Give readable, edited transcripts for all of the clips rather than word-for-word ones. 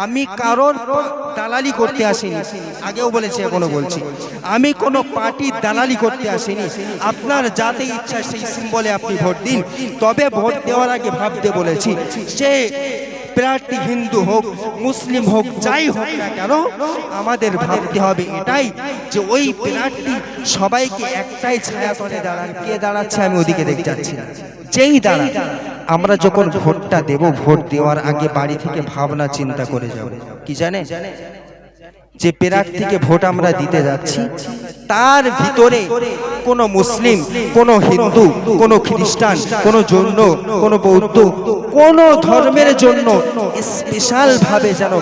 আমি কারোর দালালি করতে আসিনি, আগেও বলেছি এখনো বলছি, আমি কোনো পার্টির দালালি করতে আসিনি। আপনার যাতে ইচ্ছা সেই সিম্বলে আপনি ভোট দিন, তবে ভোট দেওয়ার আগে ভাবতে বলেছি সে প্রার্থী হিন্দু হোক মুসলিম হোক যাই হোক না কেন, আমাদের ভাবতে হবে এটাই যে ওই প্রার্থী সবাইকে একটাই ছায়াতলে দাঁড়ান। কে দাঁড়াচ্ছে আমি ওদিকে দেখতে যাচ্ছি, যেই দাঁড়া আমরা যখন ভোটটা দেব, ভোট দেওয়ার আগে বাড়ি থেকে ভাবনা চিন্তা করে যাব, কি জানে যে প্রার্থীকে ভোট আমরা দিতে যাচ্ছি তার ভিতরে কোনো মুসলিম, কোনো হিন্দু, কোনো খ্রিস্টান, কোনো জৈন, কোনো বৌদ্ধ, কোনো ধর্মের জন্য স্পেশাল ভাবে যেন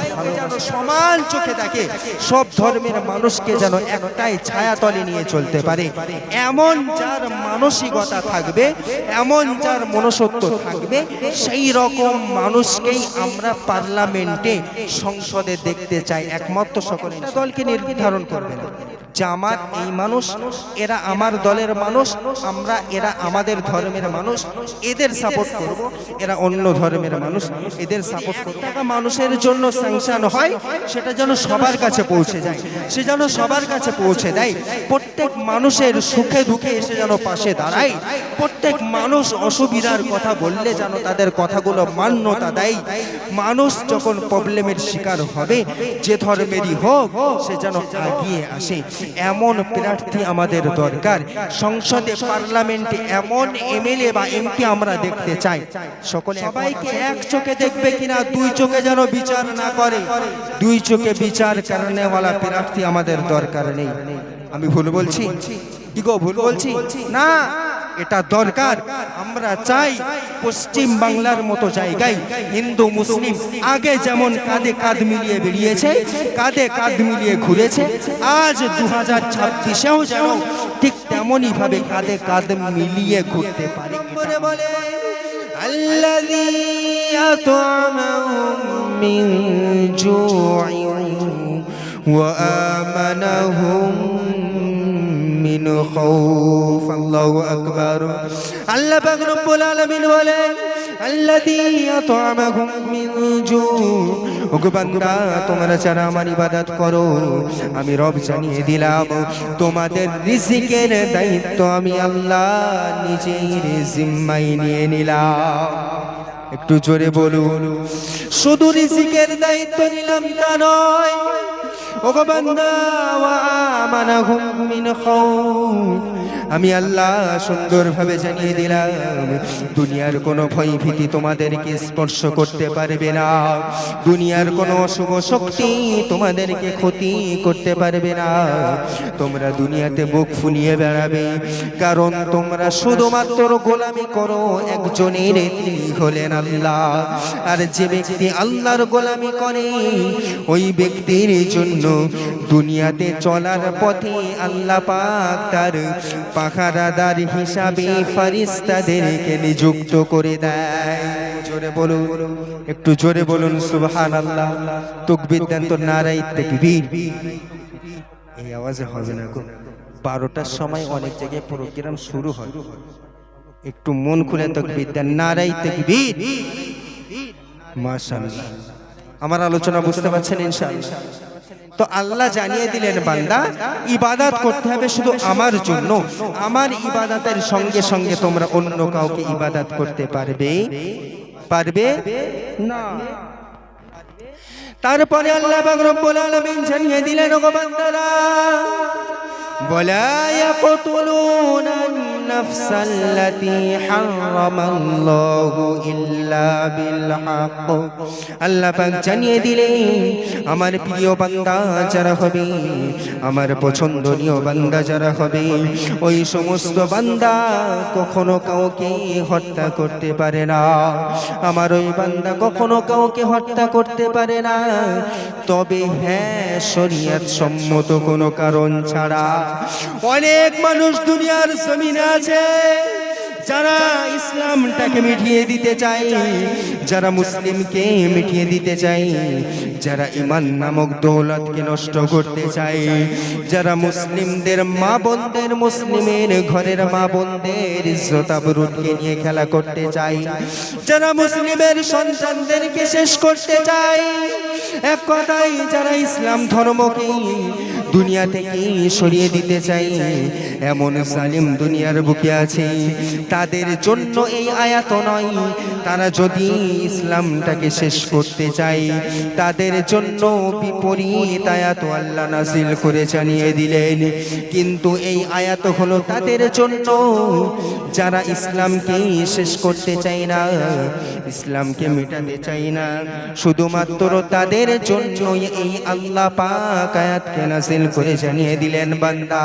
সমান চোখে দেখে, সব ধর্মের মানুষকে যেন একটাই ছায়াতলে নিয়ে চলতে পারে, এমন যার মানসিকতা থাকবে, এমন যার মনসত্ব থাকবে, সেই রকম মানুষকেই আমরা পার্লামেন্টে সংসদে দেখতে চাই। একমাত্র সকলে দলকে নির্ধারণ করবে না যে আমার এই মানুষ, এরা আমার দলের মানুষ, আমরা এরা আমাদের ধর্মের মানুষ, এদের সাপোর্ট করব, এরা অন্য ধর্মের মানুষ, এদের সাপোর্ট করব। টাকা মানুষের জন্য স্যাংশন হয়, সেটা যেন সবার কাছে পৌঁছে যায়, সে যেন সবার কাছে পৌঁছে দেয়, প্রত্যেক মানুষের সুখে দুঃখে এসে যেন পাশে দাঁড়ায়, প্রত্যেক মানুষ অসুবিধার কথা বললে যেন তাদের কথাগুলো মান্যতা দেয়। মানুষ যখন প্রবলেমের শিকার হবে, যে ধর্মেরই হোক, সে যেন এগিয়ে আসে, এমন প্রার্থী আমাদের দরকার। সংসদে পার্লামেন্টে এমন এমএলএ বা এমপি আমরা দেখতে চাই, সকলে সবাইকে এক চোখে দেখবে কিনা, দুই চোখে যেন বিচার না করে, দুই চোখে বিচার করেনেওয়ালা প্রার্থী আমাদের দরকার নেই। আমি ভুল বলছি কি গো? ভুল বলছি না, এটা দরকার। আমরা চাই পশ্চিম বাংলার মতো জায়গায় হিন্দু মুসলিম আগে যেমন কাঁধে কাঁধ মিলিয়ে বেরিয়েছে, কাঁধে কাঁধ মিলিয়ে ঘুরেছে, আজ 2026-এও যেন ঠিক তেমনই ভাবে কাঁধে কাঁধ মিলিয়ে ঘুরতে পারে। বলে আল্লাযী আত'আমাহুম মিন জু'ইন ওয়া আমানাহুম মিন খাউফ। আল্লাহু আকবার। আল্লাহ পাক রব্বুল আলামিন বলেন আল্লাযী আত'আমাহুম মিন জু'। ওগো বান্দা, তোমরা যারা আমার ইবাদত করো, আমি রব জানিয়ে দিলাম তোমাদের রিজিকের দায়িত্ব আমি আল্লাহ নিজের জিম্মায় নিয়ে নিলাম। একটু জোরে বলুন, শুধু রিজিকের দায়িত্ব নিলাম তা নয়, ওগো বান্দা, ওয়া আমানাহুম মিন খাউফ, আমি আল্লাহ সুন্দরভাবে জানিয়ে দিলাম দুনিয়ার কোনো ভয় ভীতি তোমাদেরকে স্পর্শ করতে পারবে না, দুনিয়ার কোনো অশুভ শক্তি তোমাদেরকে ক্ষতি করতে পারবে না। তোমরা দুনিয়াতে বুক ফুলিয়ে বেড়াবে, কারণ তোমরা শুধুমাত্র গোলামি করো একজনের, তিনি হলেন আল্লাহ। আর যে ব্যক্তি আল্লাহর গোলামি করে, ওই ব্যক্তির জন্য দুনিয়াতে চলার পথে আল্লাহ পাক তার পাহারাদার হিসাবে ফেরেশতাদেরকে নিযুক্ত করে দেয়। জোরে বলুন, একটু জোরে বলুন সুবহানাল্লাহ। তাকবীর দেন তো, নারায়ে তাকবীর। এই আওয়াজে হবে না গো, 12টার সময় অনেক জায়গায় প্রোগ্রাম শুরু হয়, একটু মন খুলে তাকবীর দেন, নারায়ে তাকবীর। মাশাআল্লাহ। আমার আলোচনা বুঝতে পারছেন ইনশাআল্লাহ? তো আল্লাহ জানিয়ে দিলেন বান্দা, ইবাদত করতে হবে শুধু আমার জন্য, আমার ইবাদতের সঙ্গে সঙ্গে তোমরা অন্য কাউকে ইবাদত করতে পারবে না। তারপরে আল্লাহ পাক রব্বুল আলামিন জানিয়ে দিলেন, ওগো বান্দারা, ولا يقتلون النفس التي حرم الله إلا بالحق। আল্লাহ পাক জানিয়ে দিলেন, আমার প্রিয় বান্দা যারা হবে, আমার পছন্দনীয় বান্দা যারা হবে, ওই সমস্ত বান্দা কখনো কাউকে হত্যা করতে পারে না। আমার ওই বান্দা কখনো কাউকে হত্যা করতে পারে না, তবে হ্যাঁ, শরীয়ত সম্মত কোনো কারণ ছাড়া। অনেক মানুষ দুনিয়ার জমিনে আছে যারা ইসলামটাকে মিটিয়ে দিতে চায়, যারা মুসলিমকে মিটিয়ে দিতে চায়, যারা ঈমান নামক দৌলতকে নষ্ট করতে চায়, যারা মুসলিমদের মা বোনদের, মুসলিমের ঘরের মা বোনদের ইজ্জত আবরুকে নিয়ে খেলা করতে চায়, যারা মুসলিমের সন্তানদেরকে শেষ করতে চায়, এক কথায় যারা ইসলাম ধর্মকে দুনিয়া থেকে সরিয়ে দিতে চাই, এমন জালিম দুনিয়ার বুকে আছে, তাদের জন্য এই আয়াত নয়। তারা যদি ইসলামটাকে শেষ করতে চায়, তাদের জন্য বিপরীত আয়াত আল্লাহ নাযিল করে জানিয়ে দিলেন। কিন্তু এই আয়াত হলো তাদের জন্য যারা ইসলামকে শেষ করতে চায় না, ইসলামকে মেটাতে চায় না, শুধুমাত্র তাদের জন্য এই আল্লাহ পাক আয়াতকে নাযিল করে জানিয়ে দিলেন, বান্দা,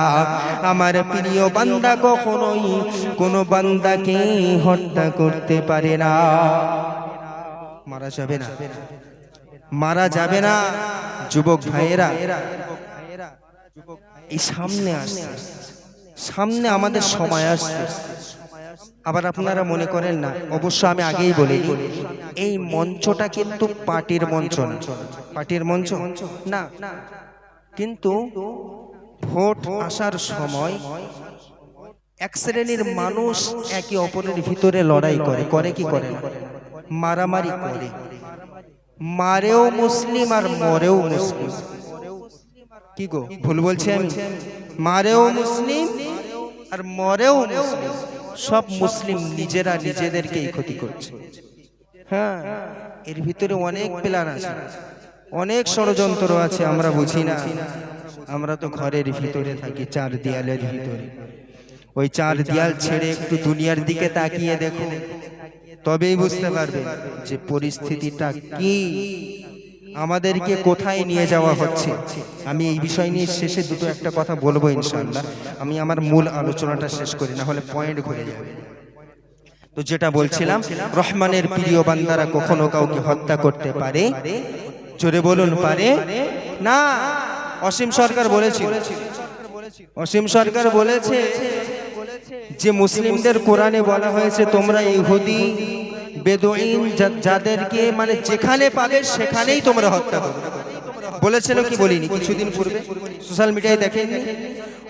আমার প্রিয় বান্দা কখনোই কোনো বান্দাকে হত্যা করতে পারে না, মারা যাবে না, মারা যাবে না। যুবক ভাইয়েরা, এই সামনে আসছে, সামনে আমাদের সময় আসছে। আবার আপনারা মনে করেন না, অবশ্য আমি আগেই বলি, এই মঞ্চটা কিন্তু পার্টির মঞ্চ না, পার্টির মঞ্চ না, কিন্তু ভোট আসার সময় এক শ্রেণীর মানুষ একে অপরের ভিতরে লড়াই করে, করে কি করে না, মারামারি করে, মারেও মুসলিম আর মরেও মুসলিম। কি গো, ভুল বলছি আমি? মারেও মুসলিম আর মরেও মুসলিম। সব মুসলিম নিজেরা নিজেদেরকেই ক্ষতি করছে। হ্যাঁ, এর ভিতরে অনেক প্ল্যান আছে, অনেক ষড়যন্ত্র আছে, আমরা বুঝি না। আমরা তো ঘরের ভিতরে থাকি, চার দেয়ালের ভিতরে। ওই চার দেয়াল ছেড়ে একটু দুনিয়ার দিকে তাকিয়ে দেখো, তবেই বুঝতে পারবে যে পরিস্থিতিটা কি, আমাদেরকে কোথায় নিয়ে যাওয়া হচ্ছে। আমি এই বিষয় নিয়ে শেষে দুটো একটা কথা বলবো ইনশাআল্লাহ। আমি আমার মূল আলোচনাটা শেষ করি, না হলে পয়েন্ট ঘুরে যাবে। তো যেটা বলছিলাম, রহমানের প্রিয় বান্দারা কখনো কাউকে হত্যা করতে পারে? জোরে বলুন, পারে না। অসীম সরকার বলেছিল, অসীম সরকার বলেছে যে মুসলিমদের কোরআনে বলা হয়েছে তোমরা ইহুদি বেদুইন যাদেরকে মানে যেখানে পাবে সেখানেই তোমরা হত্যা করো। বলেছিল কি বলিনি? কিছুদিন পূর্বে সোশ্যাল মিডিয়ায় দেখেননি?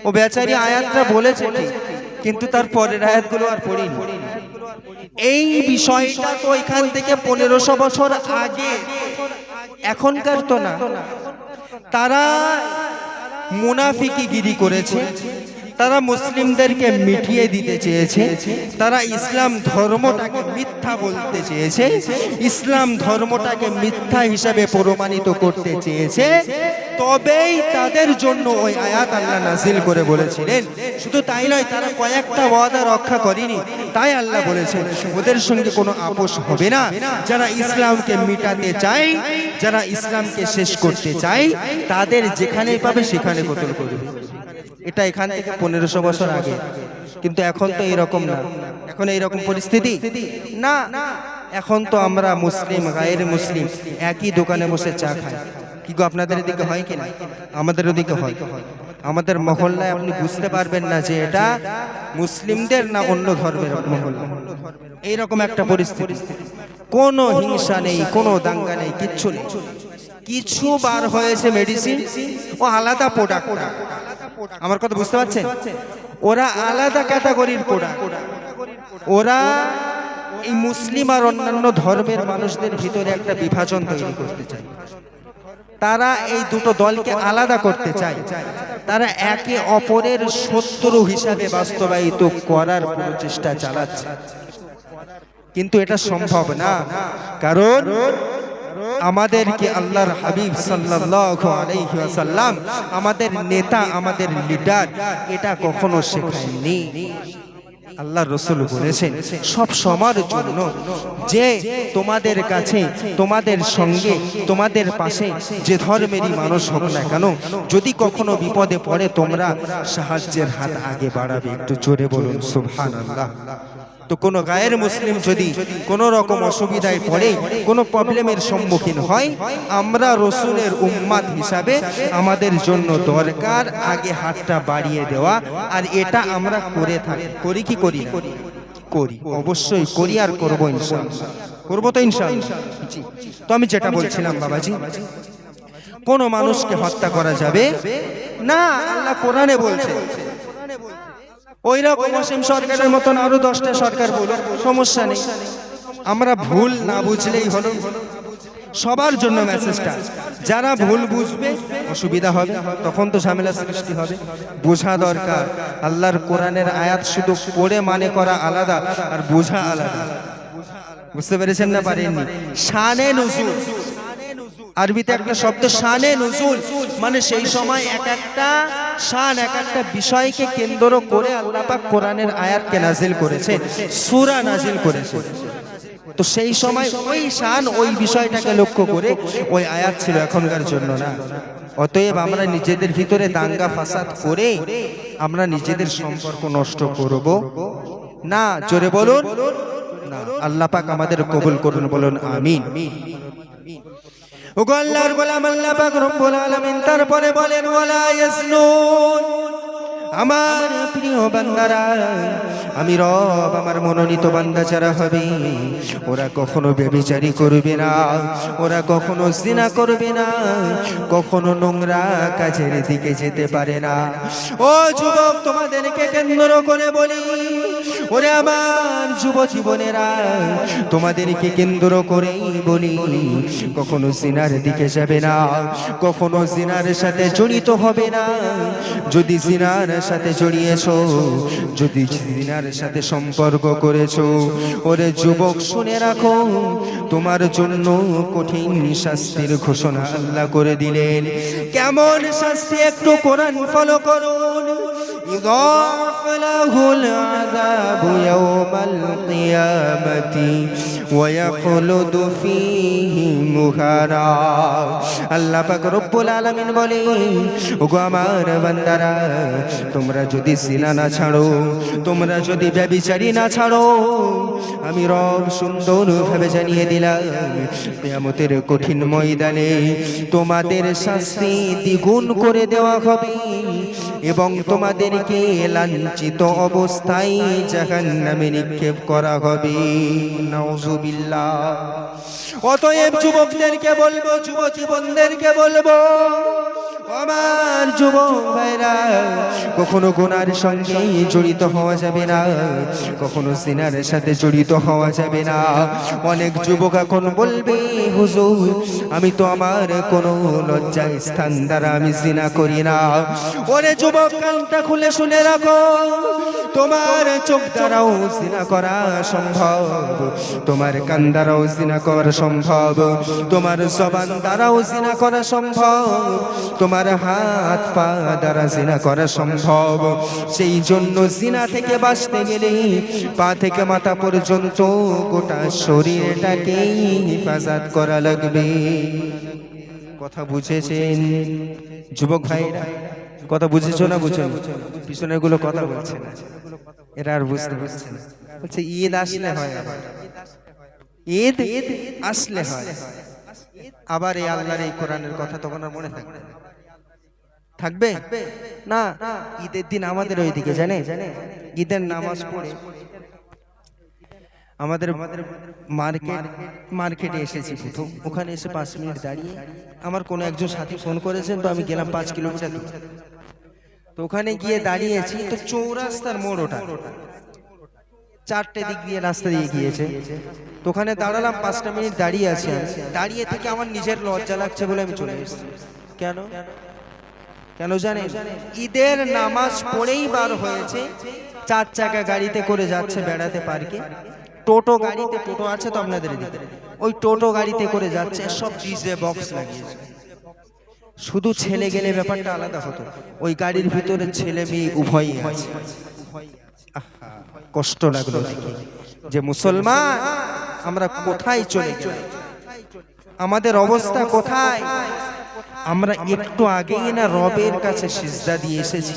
ও বেচারি আয়াতটা বলেছে ঠিক, কিন্তু তার পরের আয়াতগুলো আর পড়িনি। এই বিষয়টা তো এখান থেকে 1500 বছর আগে, এখনকার তো না। তারা মুনাফিকিগিরি করেছে, তারা মুসলিমদেরকে মিটিয়ে দিতে চেয়েছে, তারা ইসলাম ধর্মটাকে মিথ্যা বলতে চেয়েছে, ইসলাম ধর্মটাকে মিথ্যা হিসাবে প্রমাণিত করতে চেয়েছে। তবেই তাদের জন্য ওই আয়াত আল্লাহ নাযিল করে বলেছিলেন। শুধু তাই নয়, তারা কয়েকটা ওয়াদা রক্ষা করেনি, তাই আল্লাহ বলেছেন ওদের সঙ্গে কোনো আপোষ হবে না। যারা ইসলামকে মিটাতে চায়, যারা ইসলামকে শেষ করতে চায়, তাদের যেখানে পাবে সেখানে কতল করবে। এটা এখান থেকে 1500 বছর আগে, কিন্তু এখন তো এরকম না। এখন এইরকম পরিস্থিতি না। এখন তো আমরা মুসলিম গায়ের মুসলিম একই দোকানে বসে চা খাই। কি গো, আপনাদের এদিকে হয় কিনা? আমাদের ওদিকে হয়। আমাদের মহল্লায় আপনি বুঝতে পারবেন না যে এটা মুসলিমদের না অন্য ধর্মের মহল্লা। এইরকম একটা পরিস্থিতি, কোনো হিংসা নেই, কোনো দাঙ্গা নেই, কিচ্ছু নেই। কিছু বার হয়েছে মেডিসিন, ও আলাদা প্রোডাক্ট। আমার কথা বুঝতে পারছেন? ওরা আলাদা ক্যাটাগরির প্রোডাক্ট। ওরা এই মুসলিম আর অন্যান্য ধর্মের মানুষদের ভিতরে একটা বিভাজন তৈরি করতে চায়। তারা এই দুটো দলকে আলাদা করতে চায়। তারা একে অপরের শত্রু হিসাবে বাস্তবায়িত করার প্রচেষ্টা চালাচ্ছে, কিন্তু এটা সম্ভব না। কারণ আমাদেরকে আল্লাহর হাবিব সাল্লাল্লাহু আলাইহি ওয়াসাল্লাম, আমাদের নেতা, আমাদের লিডার, এটা কখনো শেখায়নি। আল্লাহর রাসূল বলেছেন সব সময়ের জন্য যে তোমাদের কাছে, তোমাদের সঙ্গে, তোমাদের পাশে যে ধর্মেরই মানুষ হোক না কেন, যদি কখনো বিপদে পড়ে তোমরা সাহায্যের হাত আগে বাড়াবে। একটু জোরে বলুন সুবহানাল্লাহ। তো কোনো গায়ের মুসলিম যদি কোনো রকম অসুবিধায় পড়ে, কোনো প্রবলেমের সম্মুখীন হয়, আমরা রসুলের উম্মাত হিসাবে আমাদের জন্য দরকার আগে হাতটা বাড়িয়ে দেওয়া। আর এটা আমরা করে থাকি, করি কি করি না? করি, অবশ্যই করি আর করবো ইনশাআল্লাহ। করবো তো ইনশাআল্লাহ। তো আমি যেটা বলছিলাম বাবাজি, কোনো মানুষকে হত্যা করা যাবে না, আল্লাহ কোরআনে বলছে। ওই রকম অসীম সরকারের মতন আরো 10টা সরকার বলুক, সমস্যা নেই। আমরা ভুল না বুঝলেই হলো। সবার জন্য মেসেজটা। যারা ভুল বুঝবে অসুবিধা হবে, তখন তো ঝামেলা সৃষ্টি হবে। বোঝা দরকার, আল্লাহর কোরআনের আয়াত শুধু পড়ে মানে করা আলাদা আর বোঝা আলাদা। বুঝতে পেরেছেন না পারেননি? শানে নুজুল, আরবিতে একটা শব্দ শানে নুজুল, মানে সেই সময় এক একটা শান, এক একটা বিষয়কে কেন্দ্র করে আল্লাহ পাক কোরআনের আয়াতকে নাজিল করেছে, সূরা নাজিল করেছে। তো সেই সময় ওই শান, ওই বিষয়টাকে লক্ষ্য করে ওই আয়াত ছিল, এখনকার জন্য না। অতএব আমরা নিজেদের ভিতরে দাঙ্গা ফাসাদ করে আমরা নিজেদের সম্পর্ক নষ্ট করব না। জোরে বলুন না। আল্লাহ পাক আমাদের কবুল করুন, বলুন আমিন। ওগো আল্লাহর গোলাম, আল্লাহ পাক রব্বুল আলামিন তারপরে বলেন ওয়ালা ইয়াসনুন। আমার প্রিয় বান্দারা, আমি রব আমার মনোনীত বান্দা যারা হবে ওরা কখনো ব্যভিচারী করবে না, ওরা কখনো জিনা করবে না, কখনো নোংরা কাজের দিকে যেতে পারে না। ও যুবক, তোমাদেরকে কেন্দ্র করে বলি, ওরে আমার যুব জীবনেরা, তোমাদেরকে কেন্দ্র করেই বলি, কখনো জিনার দিকে যাবে না, কখনো জিনার সাথে জড়িত হবে না। যদি জিনার সাথে জড়িয়েছো, যদি জিনার সাথে সম্পর্ক করেছো, ওরে যুবক শুনে রাখো, তোমার জন্য কঠিন শাস্তির ঘোষণা আল্লাহ করে দিলেন। কেমন শাস্তি? একটু কোরআন ফলো করুন। يضاعف له العذاب يوم القيامة ويخلد فيه مهانا। আল্লাহ পাক রব্বুল আলামিন বলে, ওগো আমার বান্দারা, তোমরা যদি জিনা না ছাড়ো, তোমরা যদি ব্যভিচারী না ছাড়ো, আমি রব সুন্দরভাবে জানিয়ে দিলাম, কিয়ামতের কঠিন ময়দানে তোমাদের শাস্তি দ্বিগুণ করে দেওয়া হবে এবং তোমাদেরকে লাঞ্ছিত অবস্থায় জাহান্নামে নিক্ষেপ করা হবে। নাউযুবিল্লাহ। অতএব যুবকদেরকে বলবো, যুব জীবনদেরকে বলবো, আমার যুবক ভাইরা, কখনো গুনার সঙ্গে জড়িত হওয়া যাবে না, কখনো জিনার সাথে জড়িত হওয়া যাবে না। অনেক যুবক এখন বলবে, হুজুর আমি তো আমার কোনো লজ্জা স্থান দ্বারা আমি জিনা করি না। ওরে যুবক, কানটা খুলে শুনে রাখো, তোমার চোখ দ্বারাও জিনা করা সম্ভব, তোমার কান দ্বারাও জিনা করা সম্ভব, তোমার জবান দ্বারাও জিনা করা সম্ভব, তোমার হাত পা দ্বারা জিনা করা সম্ভব। সেই জন্য জিনা থেকে বাঁচতে গেলে পা থেকে মাথা পর্যন্ত গোটা শরীরটাকেই হেফাজত করা লাগবে। কথা বুঝেছেন যুবক ভাইরা? কথা বুঝেছো না বুঝেন? পিছনের গুলো কথা বলছে না, এরা আর বুঝতে পারছে না। বলছে ঈদ আসলে হয়, ঈদ আসলে হয়। আবার এই আল্লাহর এই কোরআনের কথা তখন আর মনে থাকবে থাকবে না। ঈদের দিন আমাদের ওইদিকে জানে, ঈদের নামাজ পড়ে আমাদের মার্কেটে এসেছি প্রথম। ওখানে এসে 5 মিনিট দাঁড়িয়ে আমার কোনো একজন সাথী ফোন করেছেন, তো আমি গেলাম 5 কিলোমিটার দূর। তো ওখানে গিয়ে দাঁড়িয়েছি, তো চৌরাস্তার মোড়, ওটা 4টে দিক দিয়ে রাস্তা দিয়ে গিয়েছে। তো ওখানে দাঁড়ালাম, 5টা মিনিট দাঁড়িয়ে আছি। দাঁড়িয়ে থেকে আমার নিজের লজ্জা লাগছে বলে আমি চলে এসেছি। কেন কেন জানেন? ঈদের নামাজ পড়েই বার হয়েছে, 4 চাকা গাড়িতে করে যাচ্ছে বেড়াতে পার্কে। টোটো গাড়িতে, টোটো আছে তো আপনাদের এদিকে, ওই টোটো গাড়িতে করে যাচ্ছে, সব ডিজে বক্স লাগিয়েছে। শুধু ছেলে গেলে ব্যাপারটা আলাদা হতো, ওই গাড়ির ভিতরে ছেলে মেয়ে উভয়ই আছে। কষ্ট লাগলো দেখি যে মুসলমান আমরা কোথায় চলে গেলাম, আমাদের অবস্থা কোথায়। আমরা একটু আগেই না রবের কাছে সিজদা দিয়ে এসেছি,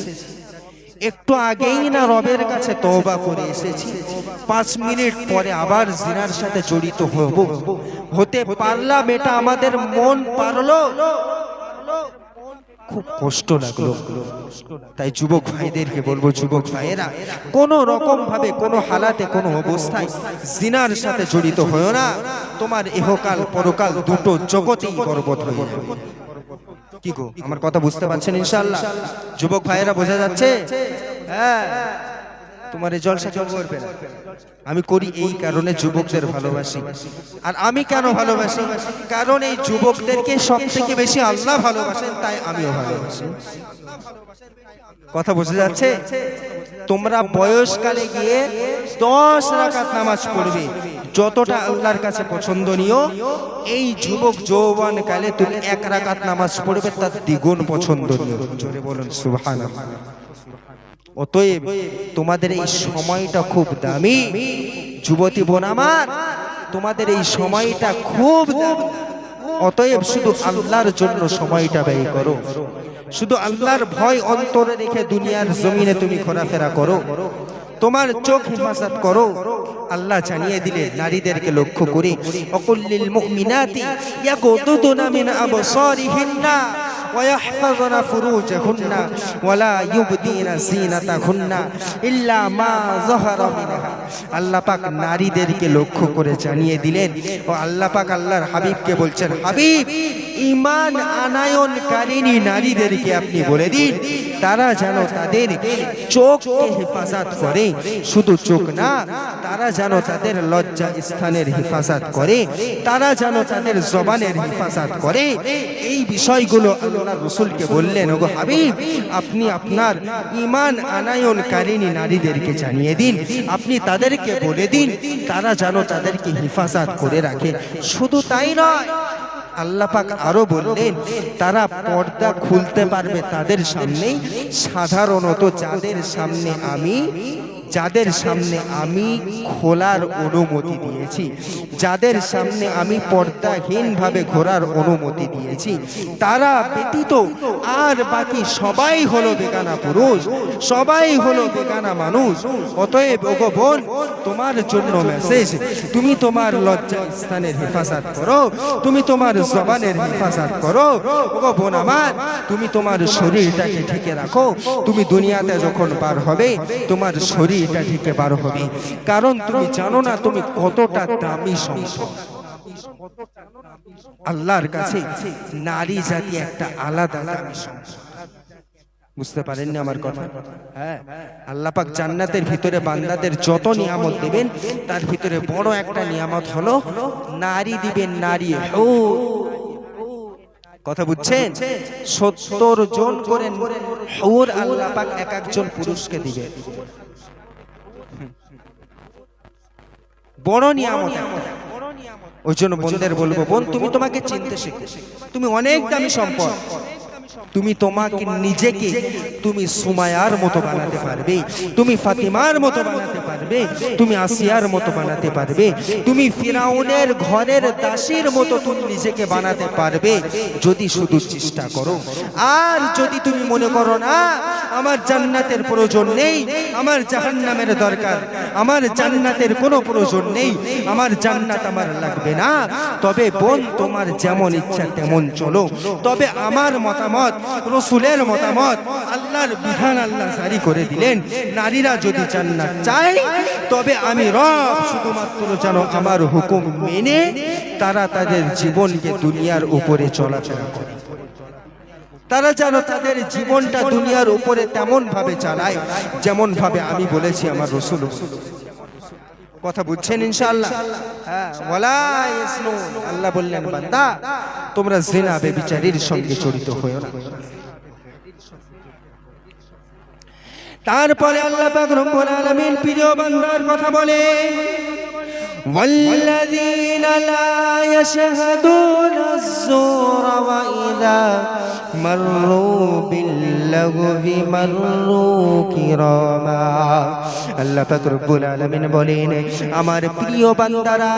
একটু আগেই না রবের কাছে তওবা করে এসেছি, 5 মিনিট পরে আবার জিনার সাথে জড়িত হতে পারলাম। এটা আমাদের মন পারলো, খুব কষ্ট লাগলো। তাই যুবক ভাইদেরকে বলবো, যুবক ভাইয়েরা, কোন রকম ভাবে, কোন হালাতে, কোন অবস্থায় জিনার সাথে জড়িত হয়ো না। তোমার ইহকাল পরকাল দুটো জগতেই বরবাদ হয়ে যাবে। কি গো, আমার কথা বুঝতে পারছেন ইনশাআল্লাহ? যুবক ভাইয়েরা বোঝা যাচ্ছে? হ্যাঁ, তোমার এই জলসা কেউ করবে না। আমি করি এই কারণে যুবকদের ভালোবাসি। আর আমি কেন ভালোবাসি? কারণ এই যুবকদেরকে সব থেকে বেশি আল্লাহ ভালোবাসেন, তাই আমিও ভালোবাসি। কথা বোঝা যাচ্ছে? তোমরা বয়সকালে গিয়ে 10 রাকাত নামাজ পড়বে, যতটা আল্লাহর কাছে পছন্দনীয়। এই যুবক যৌবন কালে তুমি 1 রাকাত নামাজ পড়বে, তার দ্বিগুণ পছন্দনীয়। জোরে বলুন সুবহানাল্লাহ। অতএব তোমাদের এই সময়টা খুব দামি যুবতী বোন আমার, তোমাদের এই সময়টা খুব দামি। অতএব শুধু আল্লাহর জন্য সময়টা ব্যয় করো, শুধু আল্লাহর ভয় অন্তরে রেখে দুনিয়ার জমিনে তুমি ঘোরাফেরা করো, তোমার চোখ হেফাজত করো। আল্লাহ জানিয়ে দিলে নারীদেরকে লক্ষ্য করে, অকুল্লিল মুমিনাতি ইয়াগুদুনা মিন আবসারিহিন্না ওয়া ইয়াহফাযনা ফুরুজাহুন্না ওয়া লা ইউবদিনা যিনাতাহুন্না ইল্লা মা যাহারা মিনহা। আল্লাহ পাক নারীদেরকে লক্ষ্য করে জানিয়ে দিলেন, ও আল্লাহ পাক আল্লাহর হাবিবকে বলছেন, হাবিব ঈমান আনায়নকারিনী নারীদেরকে আপনি বলে দিন, তারা যেন তাদের চোখকে হেফাজত করে। শুধু চোখ না, তারা যেন তাদের লজ্জা স্থানের হেফাজত করে, তারা যেন তাদের জবানের হেফাজত করে। এই বিষয়গুলো আল্লাহ রাসূলকে বললেন, ওগো হাবিব আপনি আপনার ঈমান আনায়নকারিনী নারীদেরকে জানিয়ে দিন, আপনি তাদেরকে বলে দিন তারা যেন তাদেরকে হেফাজত করে রাখে। শুধু তাই নয়, আল্লাহ পাক আরো বললেন, তারা পর্দা খুলতে পারবে তাদের সামনেই। সাধারণত যাদের সামনে আমি খোলার অনুমতি দিয়েছি, যাদের সামনে আমি পর্দাহীন ভাবে ঘোরার অনুমতি দিয়েছি, তারা ব্যতীত আর বাকি সবাই হলো বেগানা পুরুষ, সবাই হলো বেগানা মানুষ। অতএব ওগো বোন, তোমার জন্য মেসেজ, তুমি তোমার লজ্জা স্থানের হেফাজত করো, তুমি তোমার জবানের হেফাজত করো। ওগো বোন আমার, তুমি তোমার শরীরটাকে ঢেকে রাখো। তুমি দুনিয়াতে যখন পার হবে, তোমার শরীরটা ঢেকে বার হবে, কারণ তুমি জানো না তুমি কতটা দামি সম্পদ। আল্লাহর কাছে নারী জাতি একটা আলাদা দামি সম্পদ। বুঝতে পারেননি আমার কথা? হ্যাঁ, আল্লাহ পাক জান্নাতের ভিতরে বান্দাদের যত নিয়ামত দেবেন, তার ভিতরে বড় একটা নিয়ামত হলো নারী দিবেন, নারী। কথা বুঝছেন? 70 জন করে হুর আল্লাহ পাক এক একজন পুরুষকে দিবে। বড় নিয়ামত। ওই জন্য বোনদের বলবো, বোন তুমি তোমাকে চিনতে শিখো, তুমি অনেক দামি সম্পদ। তুমি তোমাকে নিজেকে তুমি সুমায়ার মতো বানাতে পারবে, তুমি ফাতিমার মতো বানাতে পারবে, তুমি আসিয়ার মতো বানাতে পারবে, তুমি ফিরাউনের ঘরের দাসীর মতো তুমি নিজেকে বানাতে পারবে, যদি শুধু চেষ্টা করো। আর যদি তুমি মনে করো না আমার জান্নাতের প্রয়োজন নেই, আমার জাহান্নামের দরকার, আমার জান্নাতের কোনো প্রয়োজন নেই, আমার জান্নাত আমার লাগবে না, তবে বোন তোমার যেমন ইচ্ছা তেমন চলো। তবে আমার মতামত, রাসূলের মতামত, আল্লাহর বিধান আল্লাহ জারি করে দিলেন, নারীরা যদি জান্নাত চায়, তবে আমি রব শুধুমাত্র যেন আমার হুকুম মেনে তারা তাদের জীবনকে দুনিয়ার উপরে চলাফেরা করে, তারা যেন তাদের জীবনটা দুনিয়ার উপরে তেমন ভাবে চালায় যেমন ভাবে আমি বলেছি আমার রাসূল। কথা বুঝছেন ইনশাআল্লাহ? হ্যাঁ, ওয়ালা ইয়াসনু, আল্লাহ বললেন বান্দা তোমরা জিনা ব্যভিচারীর সঙ্গে জড়িত হয়ো না। তারপরে আল্লাহ পাক রব্বুল আলামিন প্রিয় বান্দার কথা বলে, والذين لا يشهدون الزور وإذا مروا باللغو مروا كراما। আল্লাহ পাক রব্বুল আলামিন বলেন, আমার প্রিয় বান্দারা,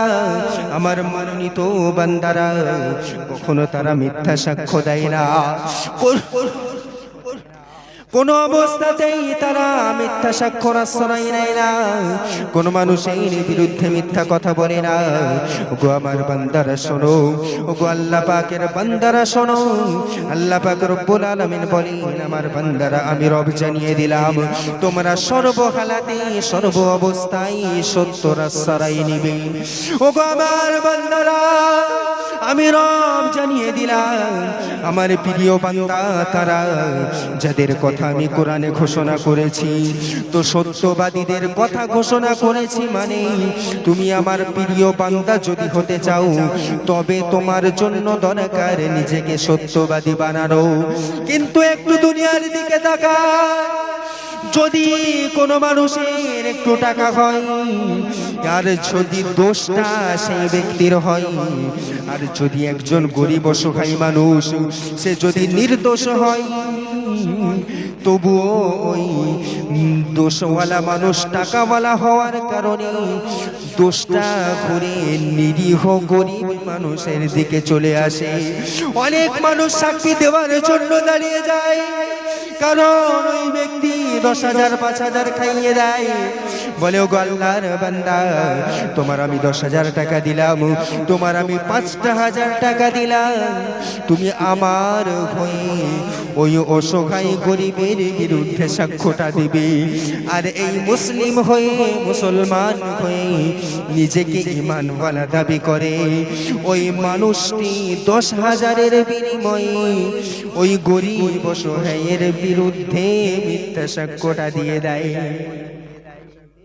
আমার মনোনীত বান্দারা, কখনো তারা মিথ্যা সাক্ষ্য দেয় না, কোন অবস্থাতেই তারা মিথ্যা সাক্ষ্যর আশ্রয় নেয় না, কোন মানুষের বিরুদ্ধে মিথ্যা কথা বলে না। ওগো আমার বান্দারা শোনো, ওগো আল্লাহ পাকের বান্দারা শোনো, আল্লাহ পাক রব্বুল আলামিন বলেন, আমার বান্দারা আমি রব জানিয়ে দিলাম, তোমরা সর্বহালাতে সর্ব অবস্থায় সত্যর আশ্রয় নিবে। ওগো আমার বান্দারা আমি রব জানিয়ে দিলাম, আমার প্রিয় বান্দা তারা যাদের কথা আমি কোরআনে ঘোষণা করেছি, তো সত্যবাদীদের কথা ঘোষণা করেছি মানে তুমি আমার প্রিয় বান্দা যদি হতে চাও তবে তোমার জন্য দরকার নিজেকে সত্যবাদী বানানো। কিন্তু একটু দুনিয়ার দিকে তাকাও, যদি কোনো মানুষের একটু টাকা হয় আর যদি দোষটা সেই ব্যক্তির হয়, আর যদি একজন গরিব অসহায় মানুষ সে যদি নির্দোষ হয়, তবুও ওই দোষওয়ালা মানুষ টাকাওয়ালা হওয়ার কারণে দোষটা ঘুরে নিরীহ গরিব মানুষের দিকে চলে আসে। অনেক মানুষ সাক্ষী দেওয়ার জন্য দাঁড়িয়ে যায়, কারণ ওই ব্যক্তি 10,000 5,000 খাইয়ে দেয়, বলে ও আল্লাহর বান্দা তোমার আমি 10,000 টাকা দিলাম, তোমার আমি 5,000 টাকা দিলাম, তুমি আমার হয়ে ওই অসহায় গরিবের বিরুদ্ধে সাক্ষ্যটা দিবে। আর এই মুসলিম হয়ে মুসলমান হয়ে নিজেকে ঈমানওয়ালা দাবি করে ওই মানুষটি 10,000-এর বিনিময়ে ওই গরিব অসহায়ের বিরুদ্ধে মিথ্যা সাক্ষ্যটা দিয়ে দেয়।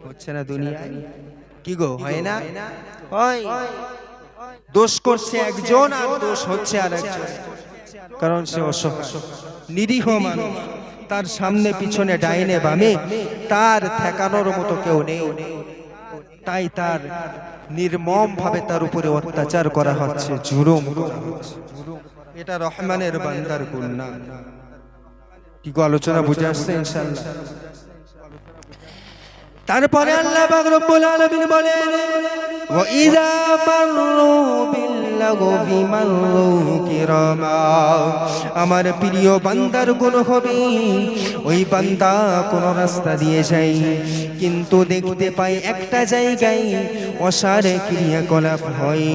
হচ্ছে না দুনিয়ায়? কি গো, হয় না? হয়। দোষ করছে একজন আর দোষ হচ্ছে আরেকজন, কারণ সে অসহায় নিরীহ মানুষ, তার সামনে পিছনে ডাইনে বামে তার ঠেকানোর মতো কেউ নেই, তাই তার নির্মম ভাবে তার উপরে অত্যাচার করা হচ্ছে, জুলুম করা হচ্ছে। এটা রহমানের বান্দার গুণ না। কি গো, আলোচনা বুঝে আসছে ইনশাআল্লাহ? তারপরে আল্লাহ পাক রব্বুল আলামিন বলেন ওয়া ইযা মাররু বিল্লাগি মাররু কিরামা। আমার প্রিয় বান্দার গুণ হবে ওই বান্দা কোন রাস্তা দিয়ে যায় কিন্তু দেখতে পায় একটা জায়গায় অসার ক্রিয়াকলাপ হয়।